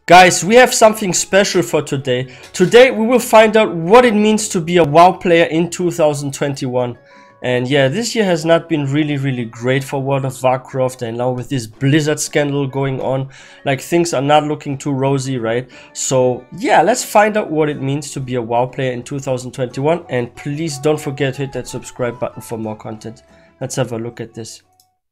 Guys, we have something special for today. Today we will find out what it means to be a WoW player in 2021. And yeah, this year has not been really great for World of Warcraft, and now with this Blizzard scandal going on, like things are not looking too rosy, right? So yeah, let's find out what it means to be a WoW player in 2021, and please don't forget to hit that subscribe button for more content. Let's have a look at this.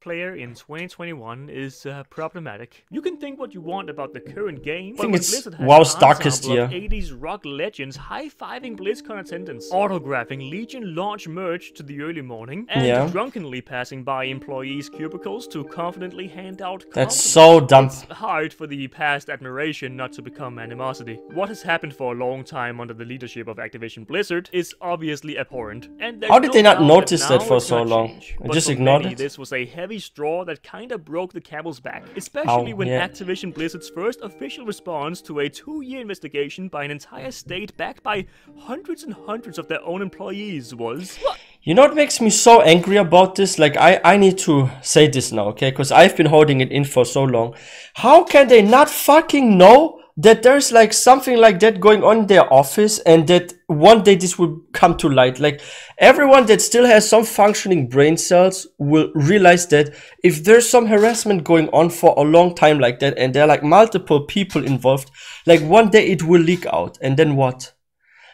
Player in 2021 is problematic. You can think what you want about the current game, I think it's Blizzard has WoW's darkest year. 80s rock legends high-fiving BlizzCon attendance, autographing Legion launch merch to the early morning, and drunkenly passing by employees' cubicles to confidently hand out compliments. That's so dumb. It's hard for the past admiration not to become animosity. What has happened for a long time under the leadership of Activision Blizzard is obviously abhorrent. And how did they not notice that for so long? I just ignored it. This was a heavy straw that kinda broke the camel's back, especially when Activision Blizzard's first official response to a 2-year investigation by an entire state backed by hundreds and hundreds of their own employees was... You know what makes me so angry about this? Like, I need to say this now, okay? Because I've been holding it in for so long. How can they not fucking know that there's like something like that going on in their office, and that one day this will come to light? Like, everyone that still has some functioning brain cells will realize that if there's some harassment going on for a long time like that, and there are like multiple people involved, like one day it will leak out, and then what?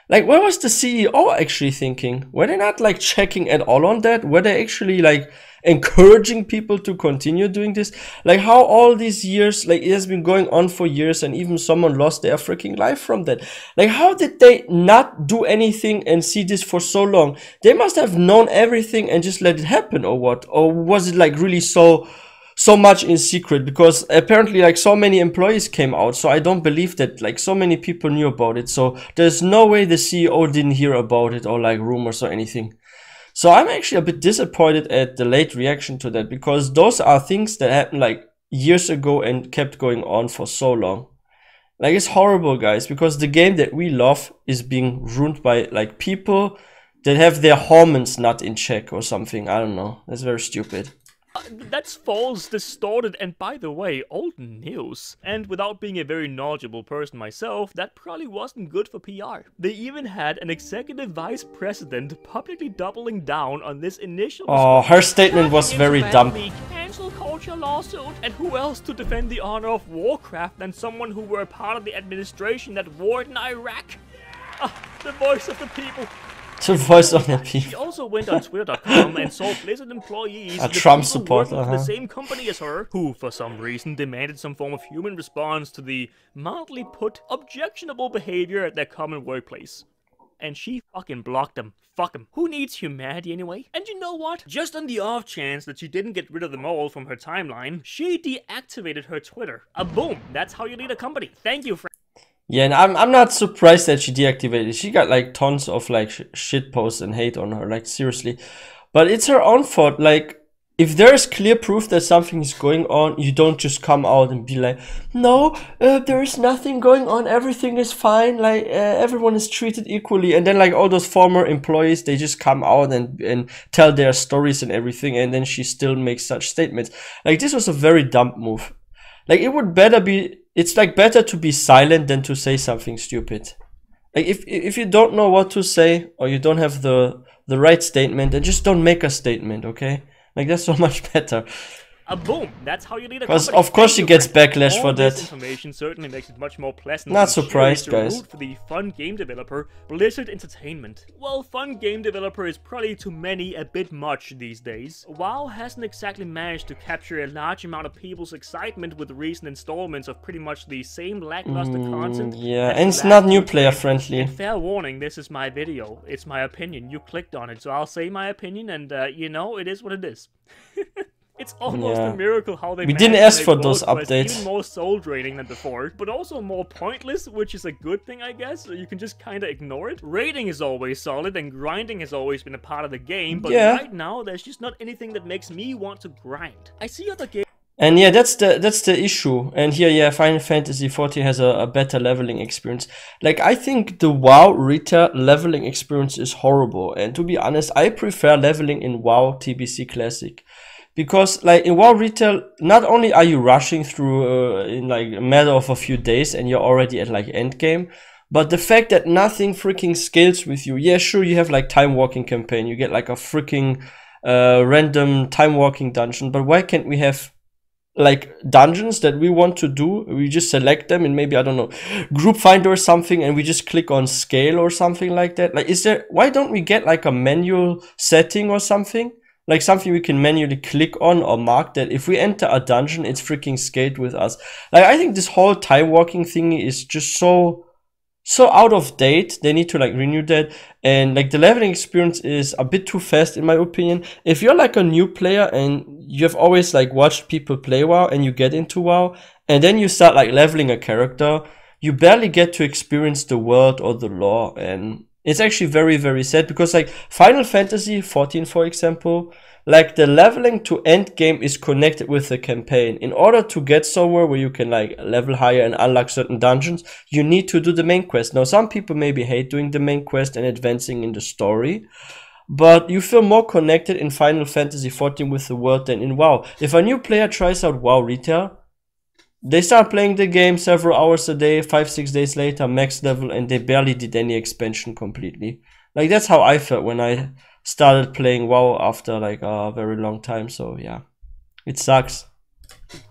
Like, what was the CEO actually thinking? Were they not like checking at all on that? Were they actually like encouraging people to continue doing this? Like, how all these years, like it has been going on for years, and even someone lost their freaking life from that. Like, how did they not do anything and see this for so long? They must have known everything and just let it happen, or what? Or was it like really so much in secret? Because apparently like so many employees came out, so I don't believe that like so many people knew about it. So there's no way the CEO didn't hear about it, or like rumors or anything. So I'm actually a bit disappointed at the late reaction to that, because those are things that happened like years ago and kept going on for so long. Like, it's horrible, guys, because the game that we love is being ruined by like people that have their hormones not in check or something. I don't know. That's very stupid. That's false, distorted, and by the way, old news. And without being a very knowledgeable person myself, that probably wasn't good for PR. They even had an executive vice president publicly doubling down on this initial her statement was very dumb. The cancel culture lawsuit, and who else to defend the honor of Warcraft than someone who were a part of the administration that warred in Iraq? The voice of the people. The voice of the people. She also went on Twitter.com and saw Blizzard employees, a Trump supporter, working for the same company as her, who for some reason demanded some form of human response to the, mildly put, objectionable behavior at their common workplace. And she fucking blocked them. Fuck them. Who needs humanity anyway? And you know what? Just on the off chance that she didn't get rid of them all from her timeline, she deactivated her Twitter. Boom. That's how you lead a company. Thank you, friend. Yeah, and I'm not surprised that she deactivated it. She got like tons of like shit posts and hate on her, like seriously. But it's her own fault. Like, if there's clear proof that something is going on, you don't just come out and be like, no, there is nothing going on, everything is fine, like everyone is treated equally. And then like all those former employees, they just come out and tell their stories and everything, and then she still makes such statements. Like, this was a very dumb move. Like, it would better be, it's like better to be silent than to say something stupid. Like, if you don't know what to say, or you don't have the right statement, then just don't make a statement, okay? Like, that's so much better. Boom! That's how you lead a Because company. of course she gets backlash for that. This information certainly makes it much more pleasant. Not surprised, to guys. root for the fun game developer, Blizzard Entertainment. Well, fun game developer is probably to many a bit much these days. WoW hasn't exactly managed to capture a large amount of people's excitement with recent installments of pretty much the same lackluster content. Yeah, and it's not new player friendly. And fair warning, this is my video. It's my opinion. You clicked on it, so I'll say my opinion, and you know, it is what it is. It's almost a miracle how they We didn't ask for those updates. Even more soul draining than before, but also more pointless, which is a good thing, I guess. You can just kind of ignore it. Raiding is always solid, and grinding has always been a part of the game, but right now there's just not anything that makes me want to grind. I see other games. And yeah, that's the issue. And here, yeah, Final Fantasy XIV has a better leveling experience. Like, I think the WoW retail leveling experience is horrible. And to be honest, I prefer leveling in WoW TBC Classic. because like in WoW retail, not only are you rushing through in like a matter of a few days and you're already at like end game, but the fact that nothing freaking scales with you. Yeah, sure, you have like time walking campaign, you get like a freaking random time walking dungeon, but why can't we have like dungeons that we want to do? We just select them and maybe, I don't know, group finder or something, and we just click on scale or something like that. Like, why don't we get like a manual setting or something? Like something we can manually click on or mark that if we enter a dungeon, it's freaking scaled with us. Like, I think this whole time walking thingy is just so out of date. They need to like renew that, and like the leveling experience is a bit too fast in my opinion. If you're like a new player and you've always like watched people play WoW and you get into WoW and then you start like leveling a character, you barely get to experience the world or the lore, and it's actually very, very sad, because like Final Fantasy 14, for example, like the leveling to end game is connected with the campaign. In order to get somewhere where you can like level higher and unlock certain dungeons, you need to do the main quest. Now, some people maybe hate doing the main quest and advancing in the story, but you feel more connected in Final Fantasy 14 with the world than in WoW. If a new player tries out WoW retail, they start playing the game several hours a day, 5-6 days later, max level, and they barely did any expansion completely. Like, that's how I felt when I started playing WoW after like a very long time. So yeah, it sucks.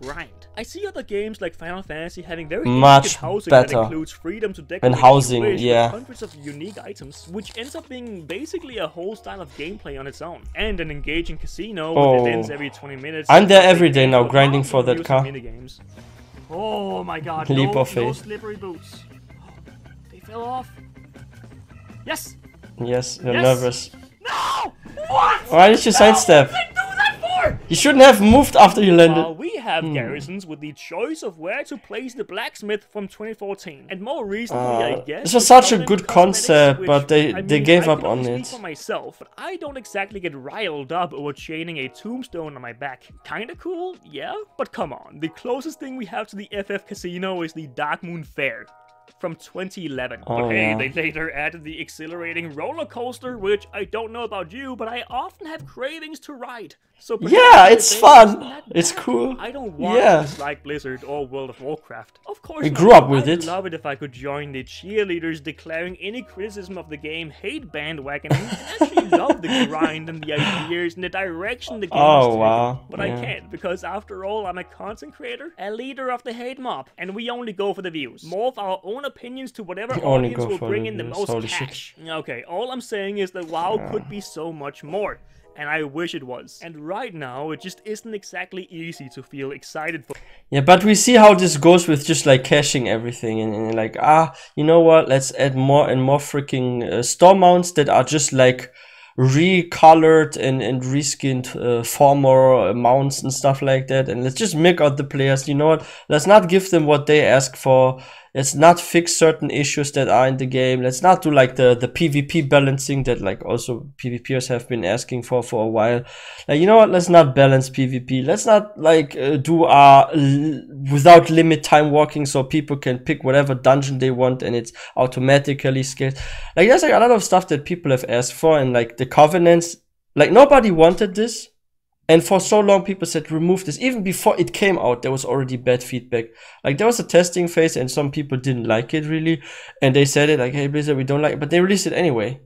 Grind. I see other games like Final Fantasy having very much housing better that includes freedom to decorate and housing, with yeah, hundreds of unique items, which ends up being basically a whole style of gameplay on its own, and an engaging casino with events every 20 minutes. I'm there every day now, grinding for that car. Minigames. Oh my god, Leap no, of faith. no slippery boots. They fell off. Yes! Yes, you're yes. nervous. No! What? Why did you sidestep? What did I do that for? You shouldn't have moved after you landed. Well, we have garrisons with the choice of where to place the blacksmith from 2014, and more recently, I guess. This was such a good concept, but they gave up on it. For myself, but I don't exactly get riled up over chaining a tombstone on my back. Kinda cool, yeah, but come on. The closest thing we have to the FF Casino is the Dark Moon Fair from 2011. But hey, they later added the exhilarating roller coaster, which I don't know about you, but I often have cravings to ride. So yeah, it's fun. It's cool. I don't want to dislike Blizzard or World of Warcraft. Of course, we grew up with it. I'd love it if I could join the cheerleaders declaring any criticism of the game hate bandwagon and actually love the grind and the ideas and the direction the game is taking. But I can't, because after all, I'm a content creator, a leader of the hate mob, and we only go for the views. More of our own opinions to whatever audience will bring in the most cash. Okay, all I'm saying is that WoW could be so much more, and I wish it was. And right now, it just isn't exactly easy to feel excited for. Yeah, but we see how this goes with just like caching everything and like, you know what, let's add more and more freaking store mounts that are just like recolored and reskinned former mounts and stuff like that, and let's just make out the players. You know what, let's not give them what they ask for. Let's not fix certain issues that are in the game. Let's not do like the PvP balancing that like also PvPers have been asking for a while. Like, you know what, let's not balance PvP. Let's not like do without limit time walking so people can pick whatever dungeon they want and it's automatically scaled. Like, there's like a lot of stuff that people have asked for, and like the covenants, like nobody wanted this. And for so long, people said, remove this. Even before it came out, there was already bad feedback. Like, there was a testing phase and some people didn't like it really. And they said it like, hey, Blizzard, we don't like it. But they released it anyway.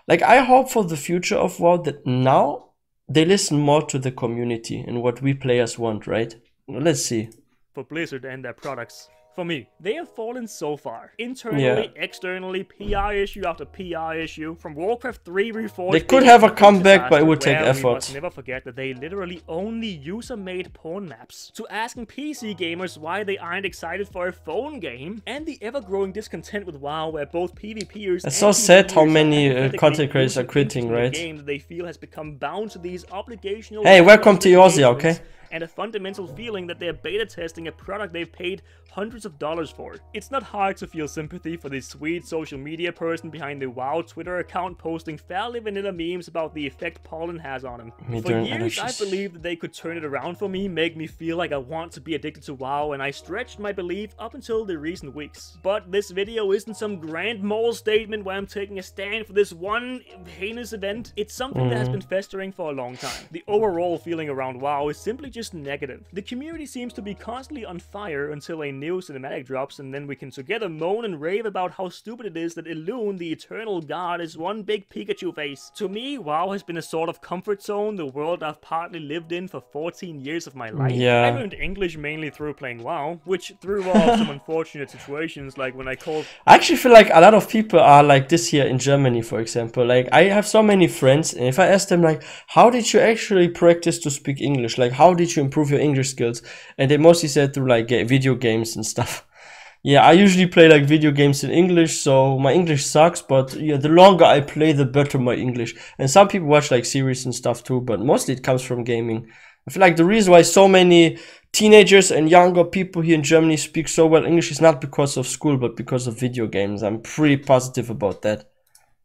Like, I hope for the future of WoW that now they listen more to the community and what we players want, right? Let's see. For Blizzard and their products. For me, they have fallen so far. Internally, externally, PR issue after PR issue. From Warcraft 3 Reforged, they could have a comeback, but it would take effort. We must never forget that they literally only user-made porn maps. To asking PC gamers why they aren't excited for a phone game, and the ever-growing discontent with WoW, where both PvPers it's so sad how many content creators are quitting, right? Game that they feel has become bound to these obligational. Hey, welcome to Eorzea, okay? and a fundamental feeling that they're beta testing a product they've paid hundreds of dollars for. It's not hard to feel sympathy for this sweet social media person behind the WoW Twitter account posting fairly vanilla memes about the effect pollen has on him. For years, I believed that they could turn it around for me, make me feel like I want to be addicted to WoW, and I stretched my belief up until the recent weeks. But this video isn't some grand moral statement where I'm taking a stand for this one heinous event. It's something that has been festering for a long time. The overall feeling around WoW is simply just negative. The community seems to be constantly on fire until a new cinematic drops, and then we can together moan and rave about how stupid it is that Elune, the eternal god, is one big Pikachu face. To me, WoW has been a sort of comfort zone, the world I've partly lived in for 14 years of my life. Yeah. I learned English mainly through playing WoW, which threw off some unfortunate situations, like when I called... I actually feel like a lot of people are like this here in Germany, for example. Like, I have so many friends, and if I ask them, like, how did you actually practice to speak English? Like, how did you improve your English skills? And they mostly said through, like, video games and stuff. Yeah, I usually play, like, video games in English, so my English sucks, but yeah, the longer I play, the better my English. And some people watch, like, series and stuff too, but mostly it comes from gaming. I feel like the reason why so many teenagers and younger people here in Germany speak so well English is not because of school, but because of video games. I'm pretty positive about that.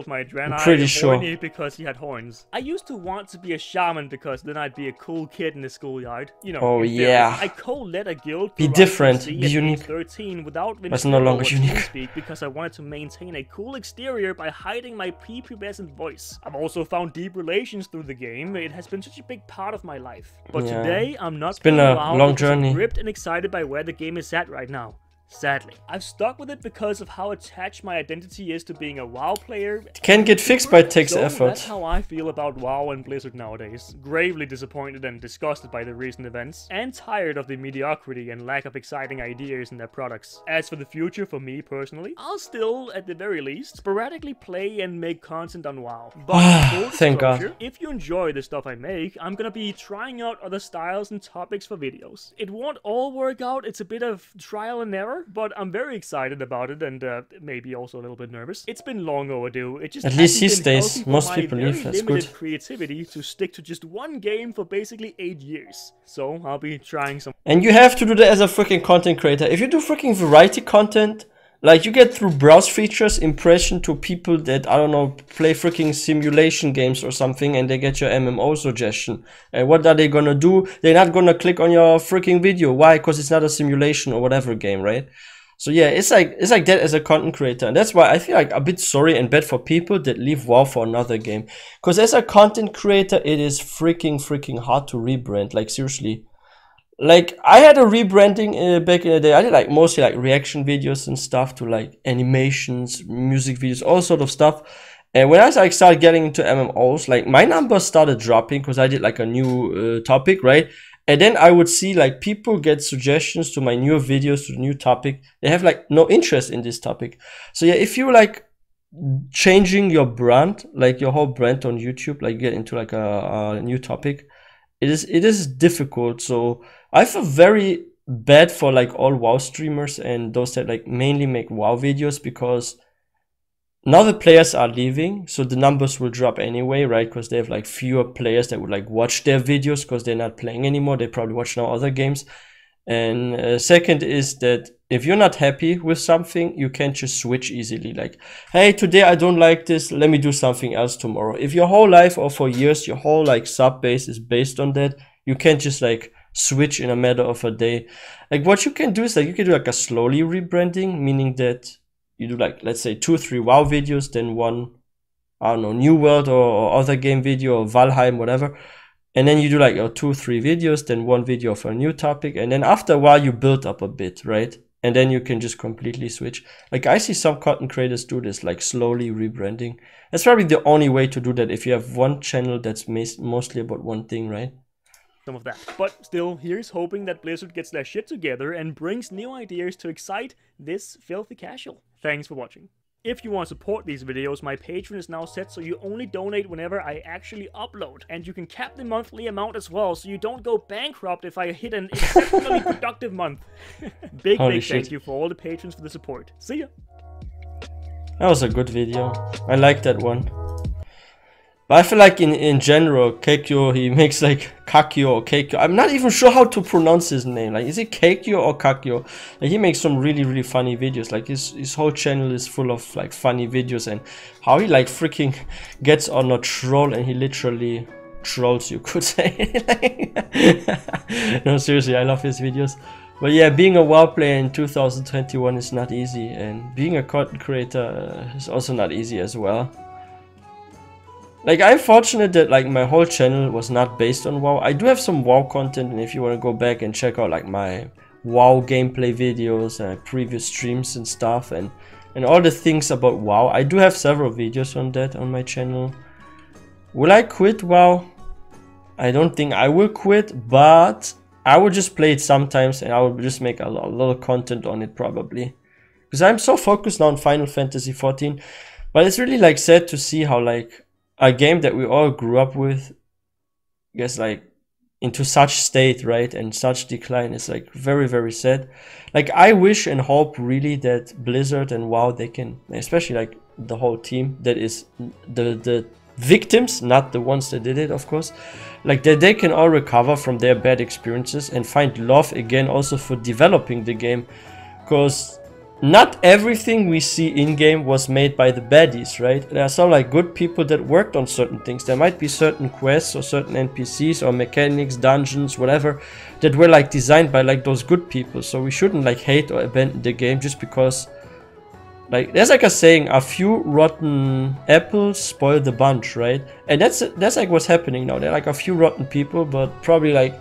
My Draenei I'm pretty sure. Because he had horns. I used to want to be a shaman because then I'd be a cool kid in the schoolyard. You know, oh yeah. I co-led a guild. Be different, be unique. 13 without That's no longer unique. Speak because I wanted to maintain a cool exterior by hiding my prepubescent voice. I've also found deep relations through the game. It has been such a big part of my life. But yeah. Today I'm not. It's been a long journey. I'm gripped and excited by where the game is at right now. Sadly, I've stuck with it because of how attached my identity is to being a WoW player. It can get fixed, but it takes effort. That's how I feel about WoW and Blizzard nowadays. Gravely disappointed and disgusted by the recent events, and tired of the mediocrity and lack of exciting ideas in their products. As for the future, for me personally, I'll still, at the very least, sporadically play and make content on WoW. But thank God. If you enjoy the stuff I make, I'm gonna be trying out other styles and topics for videos. It won't all work out, it's a bit of trial and error, but I'm very excited about it and maybe also a little bit nervous. It's been long overdue. It just at least he stays. Most people leave. That's good. Creativity to stick to just one game for basically 8 years. So I'll be trying some. And you have to do that as a freaking content creator. If you do freaking variety content, like you get through browse features impression to people that, I don't know, play freaking simulation games or something, and they get your MMO suggestion. And what are they gonna do? They're not gonna click on your freaking video. Why? Because it's not a simulation or whatever game, right? So yeah, it's like that as a content creator, and that's why I feel like a bit sorry and bad for people that leave WoW for another game. Because as a content creator, it is freaking hard to rebrand. Like seriously. Like, I had a rebranding back in the day. I did like mostly like reaction videos and stuff to like animations, music videos, all sort of stuff. And when I like started getting into MMOs, like my numbers started dropping because I did like a new topic, right? And then I would see like people get suggestions to my newer videos, to the new topic. They have like no interest in this topic. So yeah, if you like changing your brand, like your whole brand on YouTube, like get into like a new topic, it is difficult. So I feel very bad for like all WoW streamers and those that like mainly make WoW videos, because now the players are leaving, so the numbers will drop anyway, right? Because they have like fewer players that would like watch their videos because they're not playing anymore. They probably watch now other games. And second is that if you're not happy with something, you can't just switch easily. Like, hey, today I don't like this, let me do something else tomorrow. If your whole life or for years, your whole like sub base is based on that, you can't just like switch in a matter of a day. Like what you can do is like you can do like a slowly rebranding, meaning that you do like, let's say 2-3 WoW videos, then one, I don't know, New World or other game video or Valheim, whatever. And then you do like your 2-3 videos, then one video for a new topic. And then after a while you build up a bit, right? And then you can just completely switch. Like I see some content creators do this, like slowly rebranding. That's probably the only way to do that if you have one channel that's mostly about one thing, right? Some of that. But still, here's hoping that Blizzard gets their shit together and brings new ideas to excite this filthy casual. Thanks for watching. If you want to support these videos, my Patreon is now set so you only donate whenever I actually upload. And you can cap the monthly amount as well, so you don't go bankrupt if I hit an exceptionally productive month. Big thank you for all the patrons for the support. See ya! That was a good video. I like that one. But I feel like in general, Kakio, he makes like Kakio or Kakio. I'm not even sure how to pronounce his name. Like, is it Kakio or Kakio? Like, he makes some really funny videos. Like, his whole channel is full of like funny videos, and how he like freaking gets on a troll and he literally trolls, you could say. No, seriously, I love his videos. But yeah, being a WoW player in 2021 is not easy, and being a content creator is also not easy as well. Like, I'm fortunate that like my whole channel was not based on WoW. I do have some WoW content, and if you want to go back and check out like my WoW gameplay videos and previous streams and stuff, and all the things about WoW, I do have several videos on that on my channel. Will I quit WoW? I don't think I will quit, but I will just play it sometimes, and I will just make a lot of content on it probably, because I'm so focused now on Final Fantasy 14. But it's really like sad to see how like a game that we all grew up with gets like into such state, right, and such decline. Is like very sad. Like, I wish and hope really that Blizzard and WoW, they can, especially like the whole team that is the victims, not the ones that did it, of course, like that they can all recover from their bad experiences and find love again also for developing the game, because not everything we see in-game was made by the baddies, right? There are some like good people that worked on certain things. There might be certain quests or certain NPCs or mechanics, dungeons, whatever, that were like designed by like those good people. So we shouldn't like hate or abandon the game just because, like, there's like a saying, a few rotten apples spoil the bunch, right? And that's like what's happening now. There are like a few rotten people, but probably like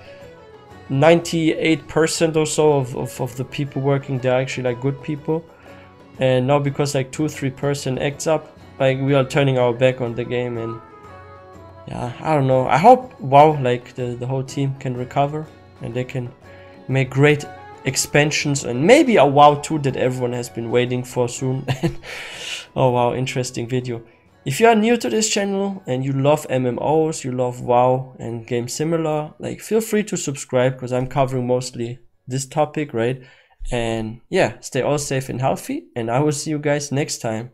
98% or so of the people working there are actually like good people. And now because like 2-3% acts up, like we are turning our back on the game. And yeah, I don't know, I hope WoW, like the whole team can recover and they can make great expansions and maybe a WoW 2 that everyone has been waiting for soon. Oh wow, interesting video. If you are new to this channel and you love MMOs, you love WoW and games similar, like, feel free to subscribe, because I'm covering mostly this topic, right? And yeah, stay all safe and healthy, and I will see you guys next time.